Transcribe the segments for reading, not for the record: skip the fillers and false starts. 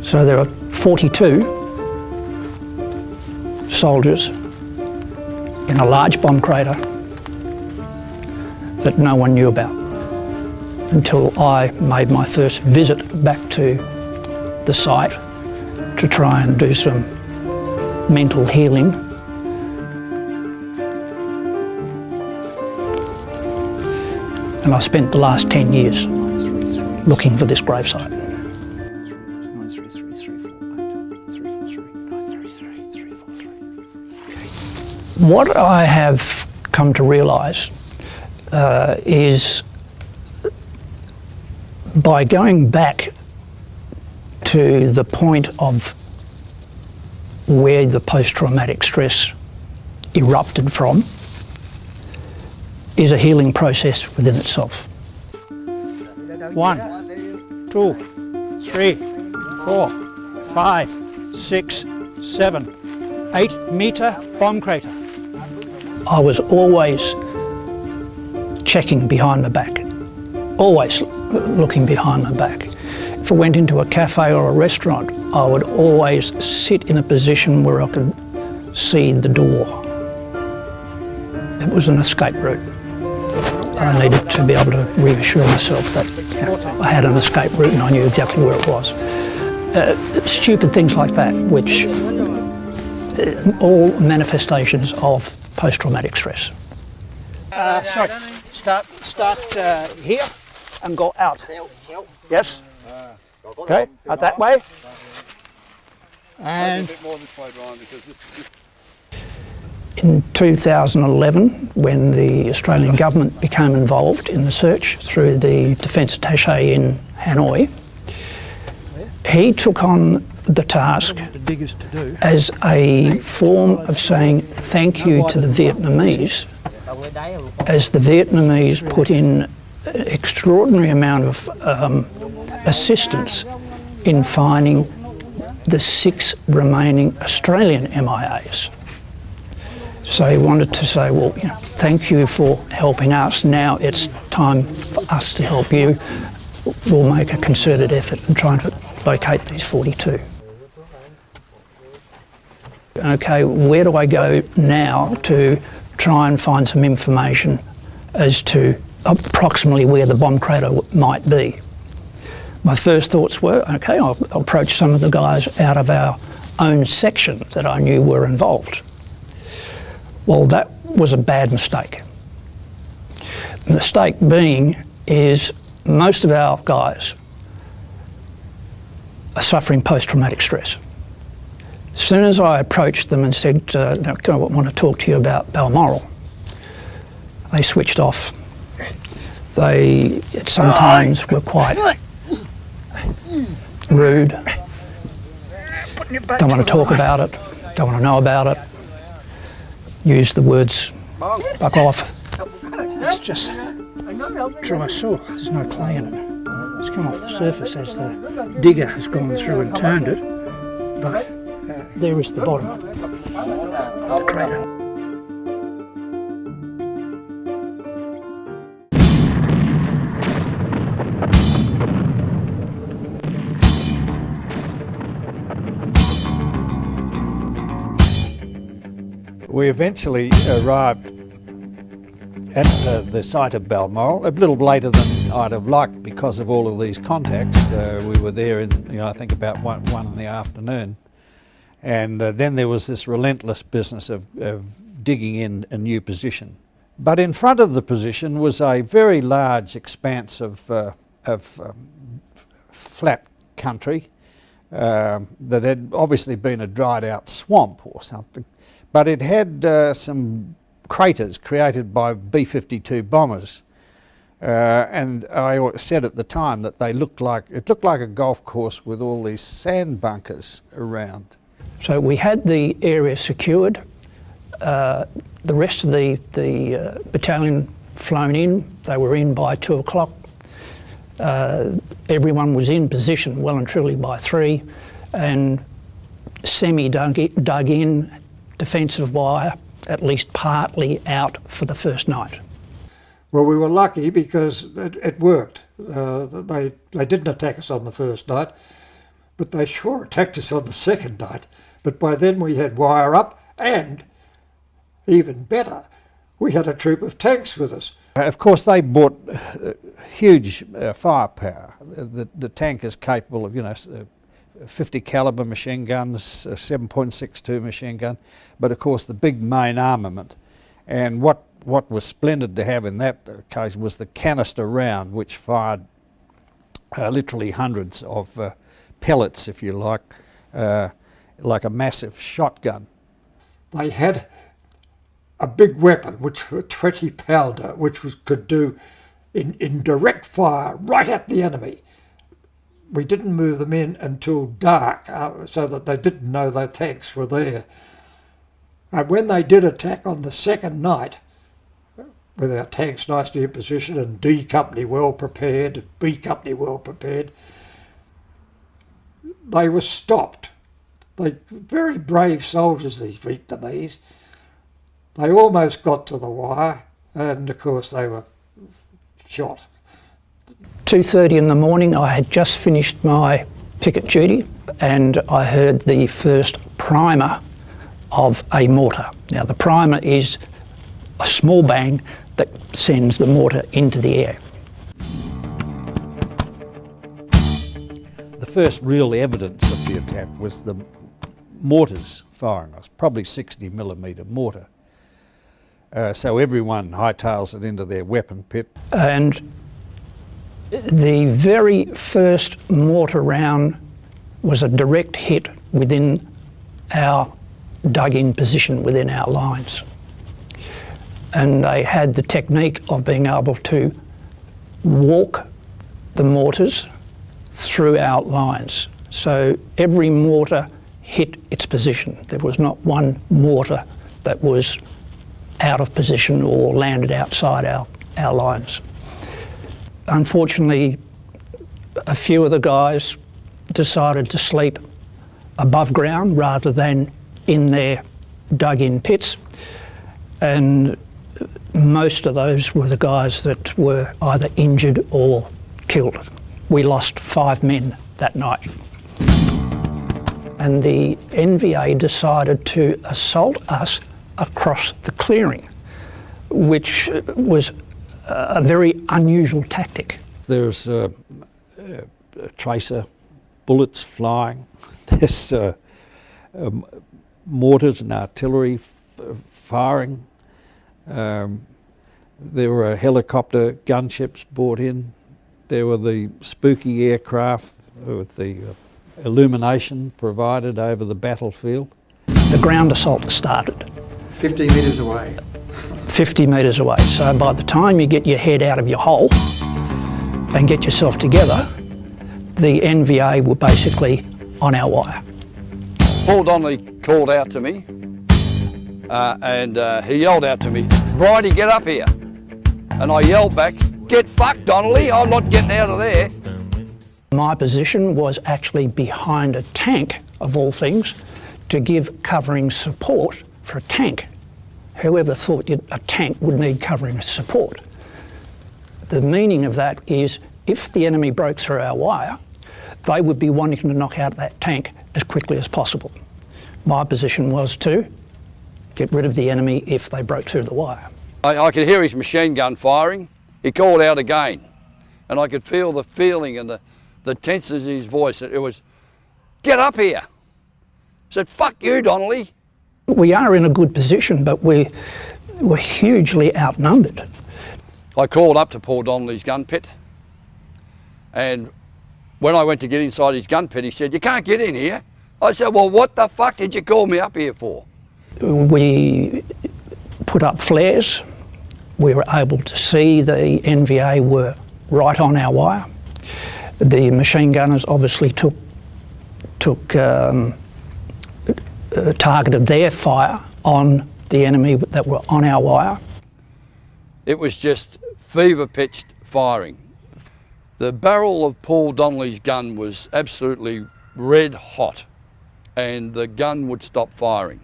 So there are 42 soldiers in a large bomb crater that no one knew about until I made my first visit back to the site to try and do some mental healing. And I spent the last 10 years looking for this gravesite. What I have come to realise is by going back to the point of where the post-traumatic stress erupted from is a healing process within itself. 1, 2, 3, 4, 5, 6, 7, 8 metre bomb crater. I was always checking behind my back, always looking behind my back. If I went into a cafe or a restaurant, I would always sit in a position where I could see the door. It was an escape route. I needed to be able to reassure myself that I had an escape route and I knew exactly where it was. Stupid things like that, which all manifestations of post-traumatic stress. Sorry, start here and go out. Yes? Okay, out that way. And in 2011, when the Australian government became involved in the search through the Defence Attaché in Hanoi, he took on the task as a form of saying thank you to the Vietnamese, as the Vietnamese put in an extraordinary amount of assistance in finding the 6 remaining Australian MIAs. So he wanted to say, well, thank you for helping us. Now it's time for us to help you. We'll make a concerted effort in trying to locate these 42. Okay, where do I go now to try and find some information as to approximately where the bomb crater might be? My first thoughts were, okay, I'll approach some of the guys out of our own section that I knew were involved. Well, that was a bad mistake. The mistake being is most of our guys are suffering post-traumatic stress. As soon as I approached them and said, I want to talk to you about Balmoral, they switched off. They sometimes were quite rude, don't want to talk about it, don't want to know about it, use the words, fuck off. It's just dry soil, there's no clay in it. It's come off the surface as the digger has gone through and turned it, but there is the bottom of the crater. We eventually arrived at the site of Balmoral, a little later than I'd have liked because of all of these contacts. We were there in, I think about one in the afternoon. And then there was this relentless business of digging in a new position. But in front of the position was a very large expanse of flat country that had obviously been a dried out swamp or something. But it had some craters created by B-52 bombers. And I said at the time that it looked like a golf course with all these sand bunkers around. So we had the area secured, the rest of the battalion flown in. They were in by 2 o'clock. Everyone was in position well and truly by 3, and semi dug in, defensive wire, at least partly out for the first night. Well, we were lucky because it worked. They didn't attack us on the first night, but they sure attacked us on the second night. But by then we had wire up, and even better, we had a troop of tanks with us. Of course, they brought huge firepower. The tank is capable of, 50 calibre machine guns, a 7.62 machine gun, but of course the big main armament. And what was splendid to have in that occasion was the canister round, which fired literally hundreds of pellets, if you like a massive shotgun. They had a big weapon, which was a 20-pounder, which could do in direct fire right at the enemy. We didn't move them in until dark, so that they didn't know the tanks were there. And when they did attack on the second night, with our tanks nicely in position and D Company well prepared, B Company well prepared, they were stopped. They very brave soldiers, these Vietnamese. They almost got to the wire, and of course they were shot. 2:30 in the morning, I had just finished my picket duty, and I heard the first primer of a mortar. Now, the primer is a small bang that sends the mortar into the air. The first real evidence of the attack was the mortars firing us, probably 60mm mortar. So everyone hightails it into their weapon pit. And the very first mortar round was a direct hit within our dug-in position within our lines. And they had the technique of being able to walk the mortars through our lines. So every mortar hit its position. There was not one mortar that was out of position or landed outside our lines. Unfortunately, a few of the guys decided to sleep above ground rather than in their dug-in pits, and most of those were the guys that were either injured or killed. We lost 5 men that night. And the NVA decided to assault us across the clearing, which was a very unusual tactic. There's tracer bullets flying. There's mortars and artillery firing. There were helicopter gunships brought in. There were the spooky aircraft with the illumination provided over the battlefield. The ground assault started. 50 metres away. 50 metres away. So by the time you get your head out of your hole and get yourself together, the NVA were basically on our wire. Paul Donnelly called out to me and he yelled out to me, "Bridie, get up here." And I yelled back, "Get fucked, Donnelly, I'm not getting out of there." My position was actually behind a tank, of all things, to give covering support for a tank. Whoever thought a tank would need covering support? The meaning of that is if the enemy broke through our wire, they would be wanting to knock out that tank as quickly as possible. My position was to get rid of the enemy if they broke through the wire. I could hear his machine gun firing. He called out again, and I could feel the feeling and the tenseness in his voice. It was, "Get up here." I said, "Fuck you, Donnelly." We are in a good position, but we're hugely outnumbered. I crawled up to Paul Donnelly's gun pit, and when I went to get inside his gun pit, he said, "You can't get in here." I said, "Well, what the fuck did you call me up here for?" We put up flares. We were able to see the NVA were right on our wire. The machine gunners obviously targeted their fire on the enemy that were on our wire. It was just fever-pitched firing. The barrel of Paul Donnelly's gun was absolutely red hot, and the gun would stop firing.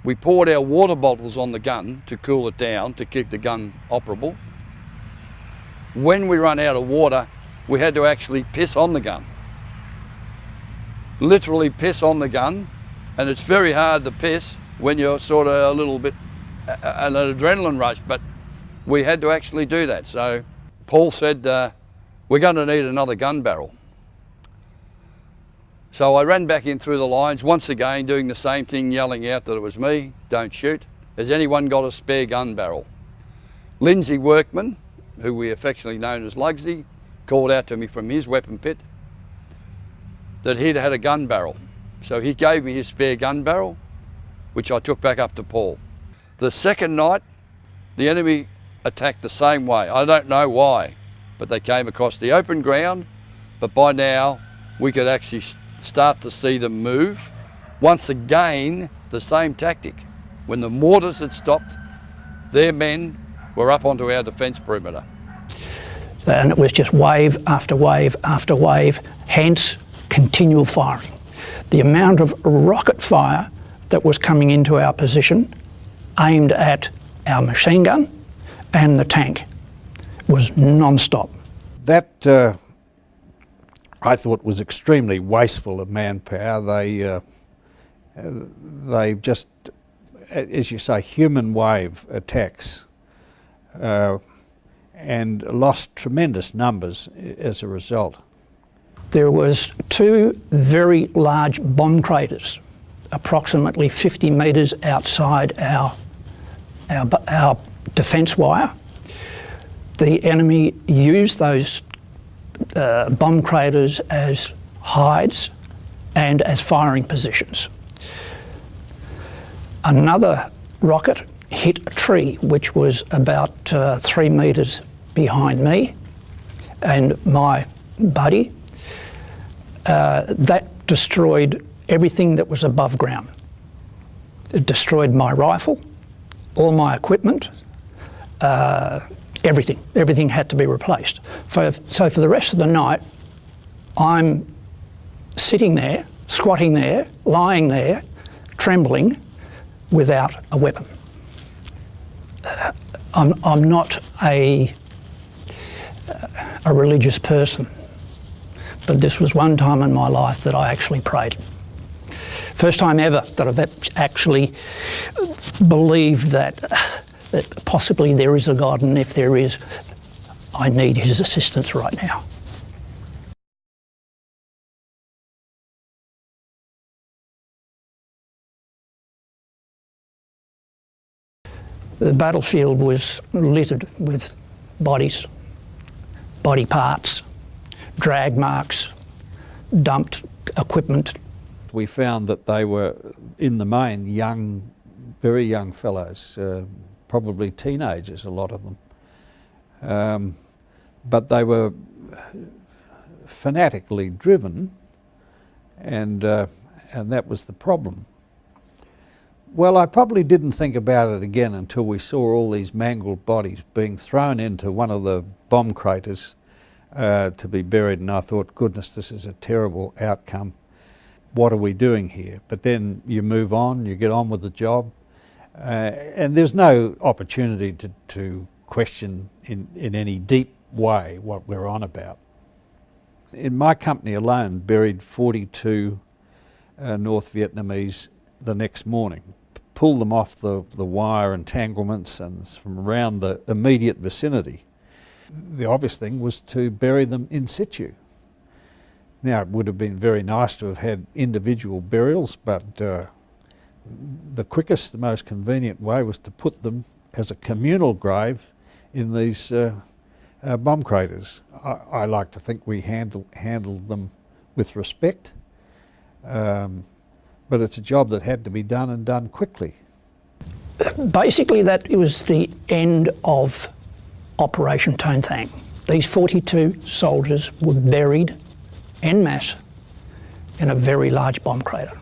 We poured our water bottles on the gun to cool it down, to keep the gun operable. When we run out of water, we had to actually piss on the gun. Literally piss on the gun, and it's very hard to piss when you're sort of a little bit an adrenaline rush, but we had to actually do that. So Paul said, we're going to need another gun barrel. So I ran back in through the lines, once again doing the same thing, yelling out that it was me, don't shoot. Has anyone got a spare gun barrel? Lindsay Workman, who we affectionately known as Lugsy, called out to me from his weapon pit that he'd had a gun barrel. So he gave me his spare gun barrel, which I took back up to Paul. The second night, the enemy attacked the same way. I don't know why, but they came across the open ground, but by now we could actually start to see them move. Once again, the same tactic. When the mortars had stopped, their men were up onto our defence perimeter. And it was just wave after wave after wave, hence continual firing. The amount of rocket fire that was coming into our position, aimed at our machine gun and the tank, was non-stop. That I thought was extremely wasteful of manpower. They just, as you say, human wave attacks, and lost tremendous numbers as a result. There was 2 very large bomb craters, approximately 50 metres outside our defence wire. The enemy used those bomb craters as hides and as firing positions. Another rocket hit a tree which was about 3 metres behind me and my buddy. That destroyed everything that was above ground. It destroyed my rifle, all my equipment, everything. Everything had to be replaced. So for the rest of the night, I'm sitting there, squatting there, lying there, trembling, without a weapon. I'm not a religious person, but this was one time in my life that I actually prayed. First time ever that I've actually believed that possibly there is a God, and if there is, I need his assistance right now. The battlefield was littered with bodies, body parts, drag marks, dumped equipment. We found that they were, in the main, young, very young fellows, probably teenagers, a lot of them. But they were fanatically driven, and that was the problem. Well, I probably didn't think about it again until we saw all these mangled bodies being thrown into one of the bomb craters to be buried, and I thought, goodness, this is a terrible outcome. What are we doing here? But then you move on, you get on with the job, and there's no opportunity to question in any deep way what we're on about. In my company alone, buried 42 North Vietnamese the next morning, pulled them off the wire entanglements and from around the immediate vicinity. The obvious thing was to bury them in situ. Now, it would have been very nice to have had individual burials, but the quickest, the most convenient way was to put them as a communal grave in these bomb craters. I like to think we handled them with respect, but it's a job that had to be done and done quickly. Basically, that was the end of Operation Tone Thang. These 42 soldiers were buried en masse in a very large bomb crater.